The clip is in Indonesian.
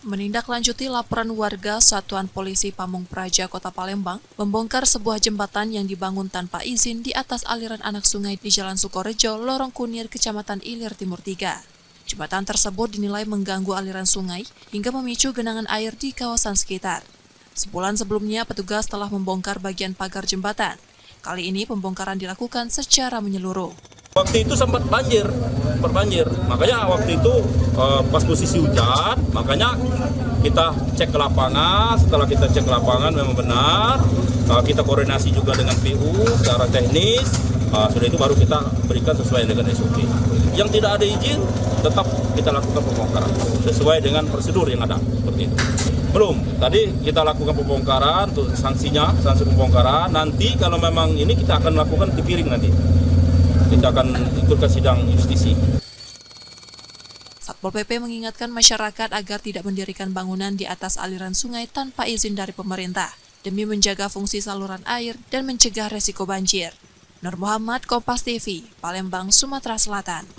Menindaklanjuti laporan warga Satuan Polisi Pamung Praja Kota Palembang membongkar sebuah jembatan yang dibangun tanpa izin di atas aliran anak sungai di Jalan Sukorejo, Lorong Kunir, Kecamatan Ilir Timur 3. Jembatan tersebut dinilai mengganggu aliran sungai hingga memicu genangan air di kawasan sekitar. Sebulan sebelumnya, petugas telah membongkar bagian pagar jembatan. Kali ini pembongkaran dilakukan secara menyeluruh. Waktu itu sempat banjir, makanya waktu itu pas posisi hujan, makanya kita cek ke lapangan. Setelah kita cek ke lapangan memang benar, kita koordinasi juga dengan PU secara teknis, sudah itu baru kita berikan sesuai dengan SOP. Yang tidak ada izin tetap kita lakukan pembongkaran sesuai dengan prosedur yang ada seperti itu. Belum, tadi kita lakukan pembongkaran untuk sanksi pembongkaran. Nanti kalau memang ini kita akan lakukan di piring nanti. Kita akan ikut ke sidang justisi. Satpol PP mengingatkan masyarakat agar tidak mendirikan bangunan di atas aliran sungai tanpa izin dari pemerintah, demi menjaga fungsi saluran air dan mencegah resiko banjir. Nur Muhammad, Kompas TV, Palembang, Sumatera Selatan.